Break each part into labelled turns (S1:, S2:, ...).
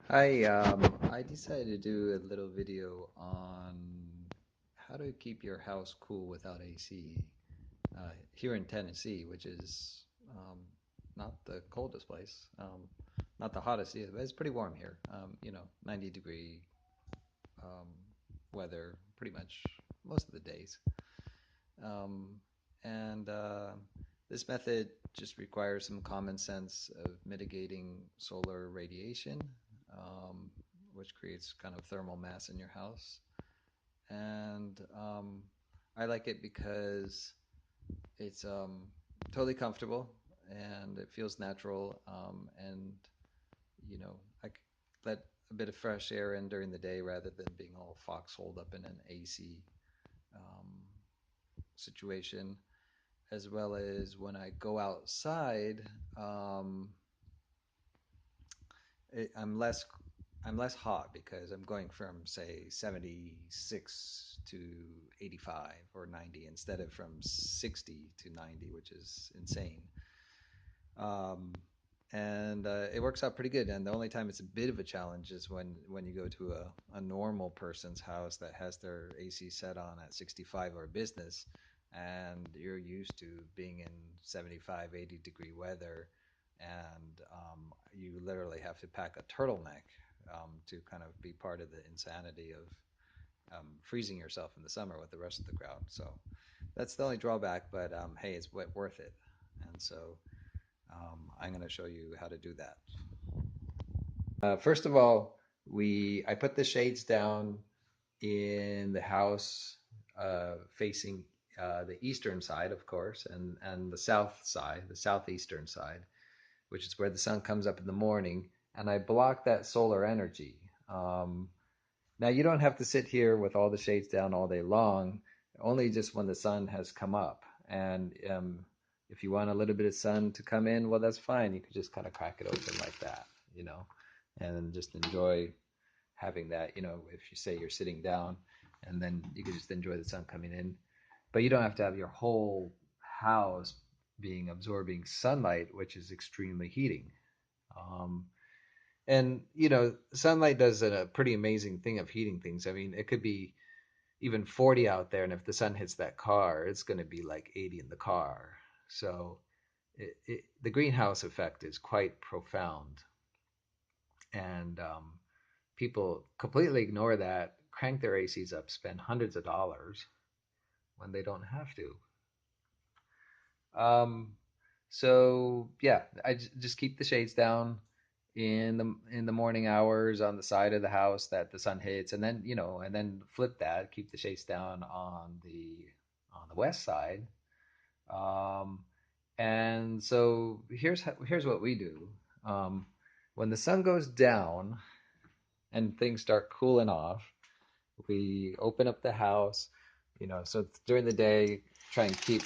S1: Hi, I decided to do a little video on how to keep your house cool without AC here in Tennessee, which is not the coldest place, not the hottest either, but it's pretty warm here. 90-degree um, weather pretty much most of the days. Um, and this method just requires some common sense of mitigating solar radiation, um, which creates kind of thermal mass in your house. And I like it because it's totally comfortable and it feels natural. And I let a bit of fresh air in during the day rather than being all foxholed up in an AC um, situation, as well as when I go outside, um, I'm less hot because I'm going from say 76 to 85 or 90 instead of from 60 to 90, which is insane. Um, and it works out pretty good. And the only time it's a bit of a challenge is when you go to a normal person's house that has their AC set on at 65 or business, and you're used to being in 75, 80-degree weather, and you literally have to pack a turtleneck to kind of be part of the insanity of freezing yourself in the summer with the rest of the crowd. So that's the only drawback, but hey, it's worth it. And so I'm going to show you how to do that. First of all, I put the shades down in the house facing the eastern side, of course, and the south side, the southeastern side, which is where the sun comes up in the morning, and I block that solar energy. Um, Now, you don't have to sit here with all the shades down all day long, only just when the sun has come up. And if you want a little bit of sun to come in, well, that's fine. You could just kind of crack it open like that, and just enjoy having that. If you say you're sitting down, and then you could just enjoy the sun coming in. But you don't have to have your whole house being absorbing sunlight, which is extremely heating. Um, and sunlight does a pretty amazing thing of heating things. I mean, it could be even 40 out there, and if the sun hits that car, it's going to be like 80 in the car. So the greenhouse effect is quite profound, and people completely ignore that, crank their ACs up, spend hundreds of dollars when they don't have to. Um, so yeah, just keep the shades down in the morning hours on the side of the house that the sun hits, and then flip that, keep the shades down on the west side. Um, and so here's what we do. When the sun goes down and things start cooling off, we open up the house. So during the day, try and keep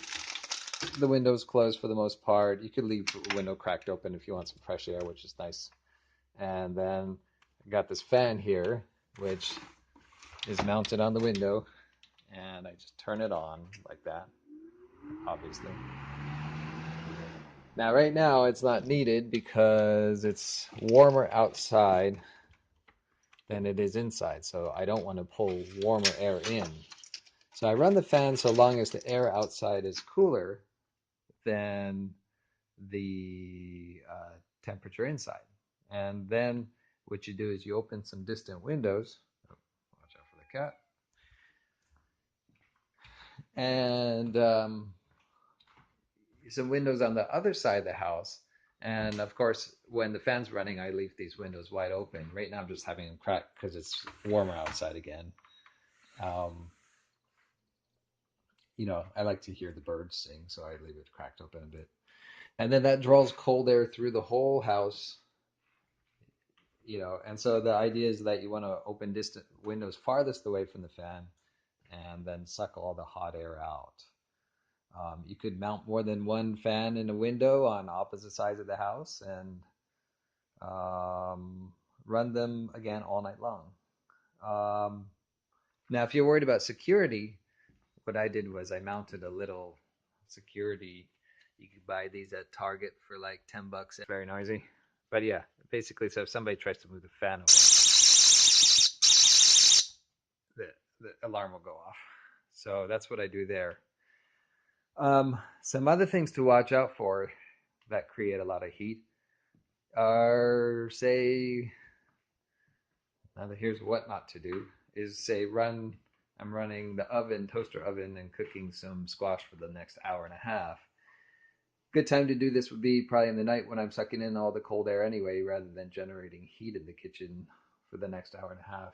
S1: the window's closed for the most part. You could leave a window cracked open if you want some fresh air, which is nice. And then I got this fan here, which is mounted on the window, and I just turn it on like that, obviously. Now, right now, it's not needed because it's warmer outside than it is inside, so I don't want to pull warmer air in. So I run the fan so long as the air outside is cooler than the temperature inside. And then what you do is you open some distant windows. Oh, watch out for the cat. And some windows on the other side of the house. And of course, when the fan's running, I leave these windows wide open. Right now, I'm just having them cracked because it's warmer outside again. Um, I like to hear the birds sing, so I leave it cracked open a bit. And then that draws cold air through the whole house. And so the idea is that you want to open distant windows farthest away from the fan and then suck all the hot air out. You could mount more than one fan in a window on opposite sides of the house and run them again all night long. Um, Now, if you're worried about security, what I did was I mounted a little security. You could buy these at Target for like $10. Very noisy, but yeah, basically, so if somebody tries to move the fan over, the, the alarm will go off. So that's what I do there. Some other things to watch out for that create a lot of heat are, say, now here's what not to do is say I'm running the oven, toaster oven, and cooking some squash for the next hour and a half. Good time to do this would be probably in the night when I'm sucking in all the cold air anyway, rather than generating heat in the kitchen for the next hour and a half.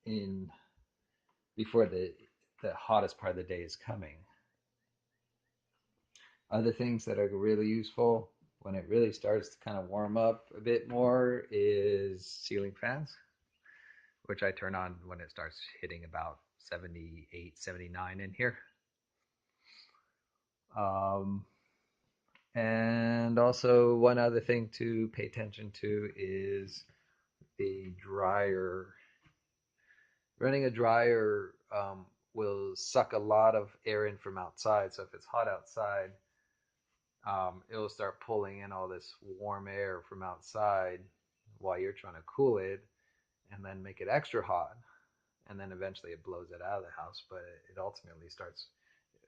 S1: In before the hottest part of the day is coming. Other things that are really useful when it really starts to kind of warm up a bit more is ceiling fans, which I turn on when it starts hitting about 78, 79 in here. Um, and also, one other thing to pay attention to is the dryer. Running a dryer will suck a lot of air in from outside. So if it's hot outside, it'll start pulling in all this warm air from outside while you're trying to cool it and then make it extra hot. And then eventually it blows it out of the house, but it ultimately starts,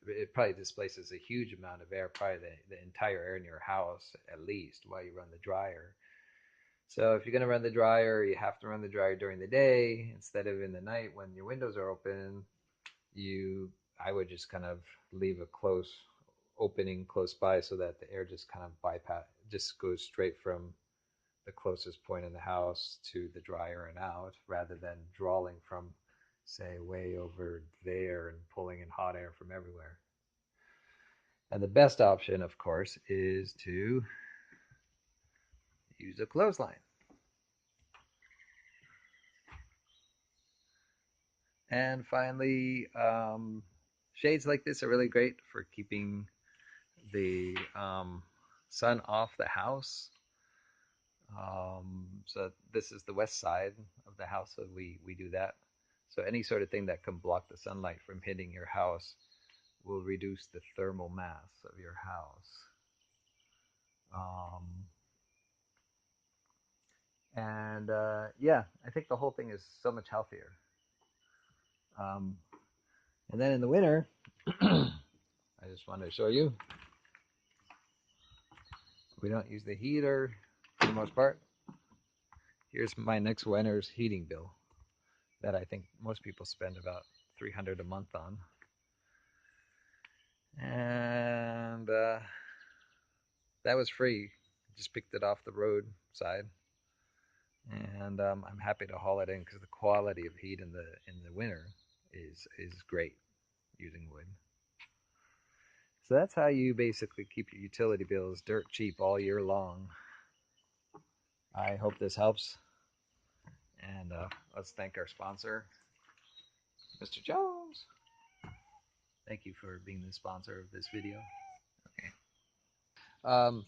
S1: it probably displaces a huge amount of air, probably the entire air in your house at least while you run the dryer. So if you're going to run the dryer, you have to run the dryer during the day instead of in the night when your windows are open. You, I would just kind of leave a close opening close by so that the air just kind of bypass, just goes straight from the closest point in the house to the dryer and out, rather than drawing from, say, way over there and pulling in hot air from everywhere. And the best option, of course, is to use a clothesline. And finally, shades like this are really great for keeping the sun off the house. So this is the west side of the house, so we do that. So any sort of thing that can block the sunlight from hitting your house will reduce the thermal mass of your house. Um, and yeah, I think the whole thing is so much healthier. Um, and then in the winter, I just wanted to show you, we don't use the heater for the most part. Here's my next winter's heating bill that I think most people spend about 300 a month on. And that was free. Just picked it off the roadside, and I'm happy to haul it in because the quality of heat in the winter is great using wood. So that's how you basically keep your utility bills dirt cheap all year long. I hope this helps, and let's thank our sponsor, Mr. Jones. Thank you for being the sponsor of this video. Okay. Um,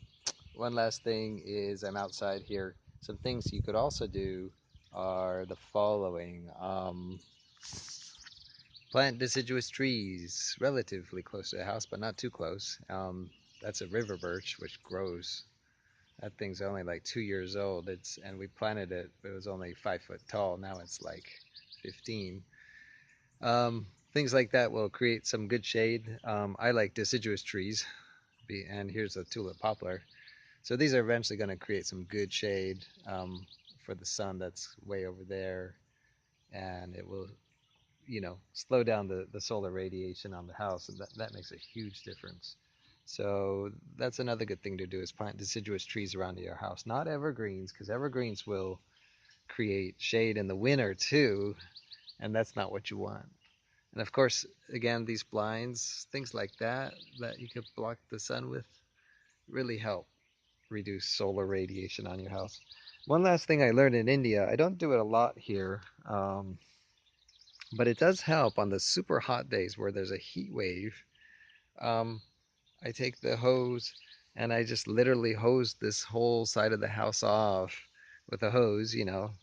S1: one last thing is I'm outside here. Some things you could also do are the following. Plant deciduous trees relatively close to the house, but not too close. That's a river birch, which grows. That thing's only like 2 years old. And we planted it. It was only 5 foot tall. Now it's like 15. Things like that will create some good shade. I like deciduous trees, and here's a tulip poplar. So these are eventually going to create some good shade for the sun that's way over there, and it will, slow down the solar radiation on the house, and that makes a huge difference. So that's another good thing to do is plant deciduous trees around your house, not evergreens, because evergreens will create shade in the winter too, and that's not what you want. And of course, again, these blinds, things like that you could block the sun with, really help reduce solar radiation on your house. One last thing I learned in India, I don't do it a lot here, but it does help on the super hot days where there's a heat wave. Um, I take the hose and I just literally hose this whole side of the house off with a hose.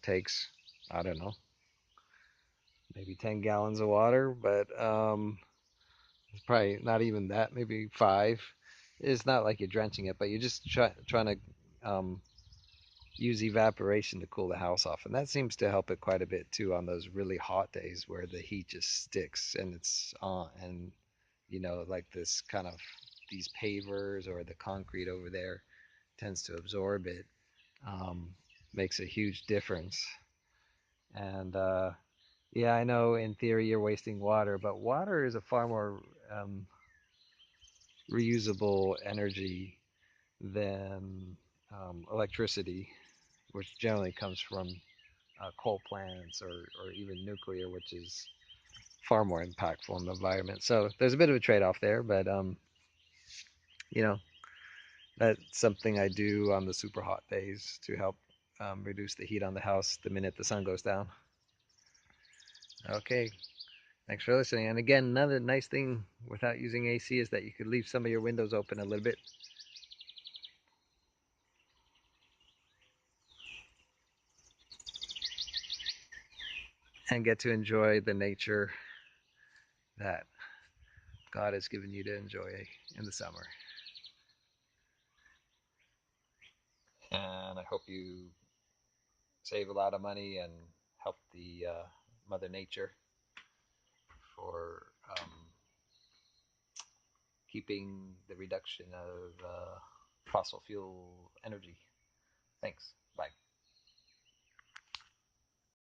S1: Takes, I don't know, maybe 10 gallons of water, but it's probably not even that, maybe five. It's not like you're drenching it, but you're just trying to use evaporation to cool the house off, and that seems to help it quite a bit too on those really hot days where the heat just sticks and it's on, and like this kind of these pavers or the concrete over there tends to absorb it. um, Makes a huge difference. And yeah, I know in theory you're wasting water, but water is a far more um, reusable energy than electricity, which generally comes from coal plants or even nuclear, which is far more impactful on the environment. So there's a bit of a trade-off there, but you know, that's something I do on the super hot days to help reduce the heat on the house the minute the sun goes down. Okay, thanks for listening. And again, another nice thing without using AC is that you could leave some of your windows open a little bit and get to enjoy the nature that God has given you to enjoy in the summer. And I hope you save a lot of money and help the Mother Nature for keeping the reduction of fossil fuel energy. Thanks. Bye.